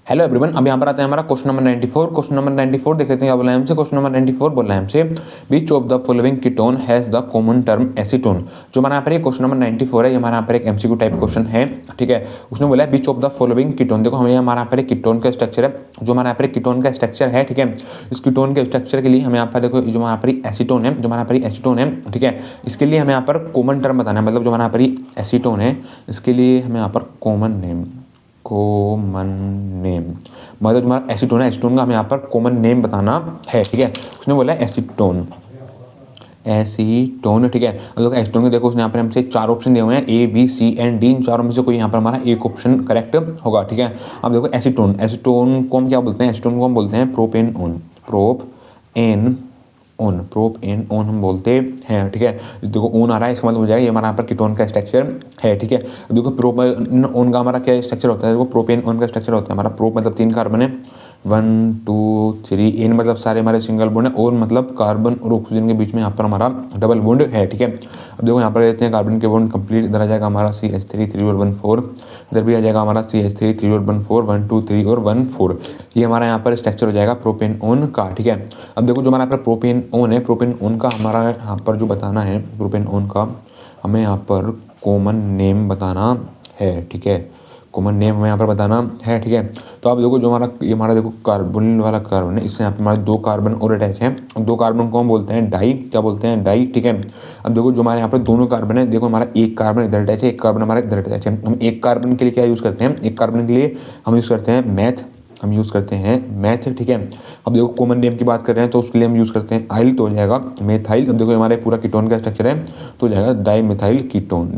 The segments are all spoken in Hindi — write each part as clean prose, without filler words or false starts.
हेलो एवरीवन, अब यहाँ पर आते हैं हमारा क्वेश्चन नंबर 94। क्वेश्चन नंबर 94 देख लेते हैं क्या बोला है हमसे। क्वेश्चन नंबर 94 बोला है हमसे which of the following ketone has the common term acetone. जो हमारा यहाँ पर क्वेश्चन नंबर 94 है, ये हमारा यहाँ पर एक एमसीक्यू टाइप क्वेश्चन है, ठीक है। उसने बोला है which of the following ketone. देखो हमें हमारा यहाँ पर कीटोन का स्ट्रक्चर है, जो हमारा यहाँ पर कीटोन का स्ट्रक्चर है, ठीक है। इस कीटोन के स्ट्रक्चर के लिए हमें यहाँ पर देखो जो यहाँ पर एसीटोन है, जो हमारा यहाँ पर एसीटोन है, ठीक है। इसके लिए हमें यहाँ पर कॉमन टर्म बताना है, मतलब जो हमारा यहाँ पर एसीटोन है इसके लिए हमें यहाँ पर कॉमन नेम मतलब तुम्हारा एसीटोन है, एसीटोन का हमें यहाँ पर कॉमन नेम बताना है, ठीक है। उसने बोला है एसीटोन, ठीक है। अब एसीटोन के देखो उसने यहाँ पर हमसे 4 ऑप्शन दिए हुए हैं, A B C and D. इन चारों में से कोई यहाँ पर हमारा एक ऑप्शन करेक्ट होगा, ठीक है। अब देखो एसीटोन, एसीटोन को हम क्या बोलते हैं, एसीटोन को हम बोलते हैं प्रोपेन ऑन हम बोलते हैं, ठीक है। देखो ऑन आ रहा है, इसका मतलब हो जाएगा ये हमारा यहाँ पर कीटोन का स्ट्रक्चर है, ठीक है। देखो प्रोपेन ऑन का हमारा क्या स्ट्रक्चर होता है, देखो प्रोपेन ऑन का स्ट्रक्चर होता है हमारा प्रोप मतलब 3 कार्बन है, 1 2 3, एन मतलब सारे हमारे सिंगल बॉन्ड है, और मतलब कार्बन और ऑक्सीजन के बीच में यहाँ पर हमारा डबल बॉन्ड है, ठीक है। अब देखो यहाँ पर रहते हैं कार्बन के बॉन्ड कंप्लीट, इधर आ जाएगा हमारा CH3 3 और 1 4, इधर भी आ जाएगा हमारा CH3 3 और 1 4, 1 2 3 और 1 4। ये हमारा यहाँ पर स्ट्रक्चर हो जाएगा प्रोपेन ऑन का, ठीक है। अब देखो जो हमारा यहाँ पर प्रोपेन ऑन है, प्रोपेन ऑन का हमारा यहाँ पर जो बताना है, प्रोपेन ऑन का हमें यहाँ पर कॉमन नेम बताना है, ठीक है। कॉमन नेम हमें यहाँ पर बताना है, ठीक है। तो आप देखो जो हमारा देखो कार्बन वाला कार्बन है, इससे यहाँ पर हमारे 2 कार्बन और अटैच हैं। 2 कार्बन को हम बोलते हैं डाई, क्या बोलते हैं, डाई, ठीक है। अब देखो जो हमारे यहाँ पर दोनों कार्बन है, देखो हमारा एक कार्बन इधर अटैच है, एक कार्बन हमारा इधर अटैच है। हम एक कार्बन के लिए क्या यूज़ करते हैं, एक कार्बन के लिए हम यूज़ करते हैं मैथ, ठीक है। अब देखो कॉमन नेम की बात कर रहे हैं तो उसके लिए हम यूज़ करते हैं आइल, तो हो जाएगा मेथाइल। अब देखो हमारे पूरा कीटोन का स्ट्रक्चर है तो हो जाएगा डाईमेथाइल कीटोन,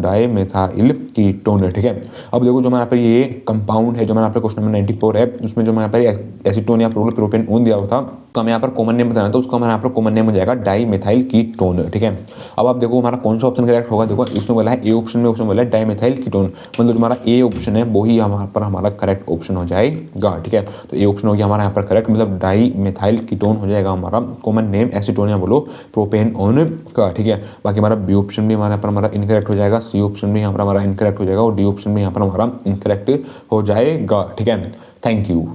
ठीक है। अब देखो जो हमारा पर ये कंपाउंड है, जो हमारा पर क्वेश्चन नंबर 94 है, उसमें जो हमारे पर एसीटोन या प्रोपेन ऑन दिया हुआ था, तो हमें यहाँ पर कॉमन नेम बताना था, उसका हमारे यहाँ पर कॉमन नेम हो जाएगा डाईमेथाइल कीटोन, ठीक है। अब आप देखो हमारा कौन सा ऑप्शन करेक्ट होगा, देखो उसने बोला है ए ऑप्शन में, उसने बोला है डाईमेथाइल कीटोन, मतलब हमारा ए ऑप्शन है वही हमारा पर हमारा करेक्ट ऑप्शन हो जाएगा, ठीक है। तो ए ऑप्शन हो गया हमारा यहाँ पर करेक्ट, मतलब डाईमेथाइल कीटोन हो जाएगा हमारा कॉमन नेम एसीटोन या बोलो प्रोपेन ऑन का, ठीक है। बाकी हमारा बी ऑप्शन भी हमारे यहाँ पर हमारा इनकरेक्ट हो जाएगा, सी ऑप्शन भी यहाँ पर हमारा इनकरेक्ट हो जाएगा, और डी ऑप्शन भी यहाँ पर हमारा इनकरेक्ट हो जाएगा, ठीक है। Thank you.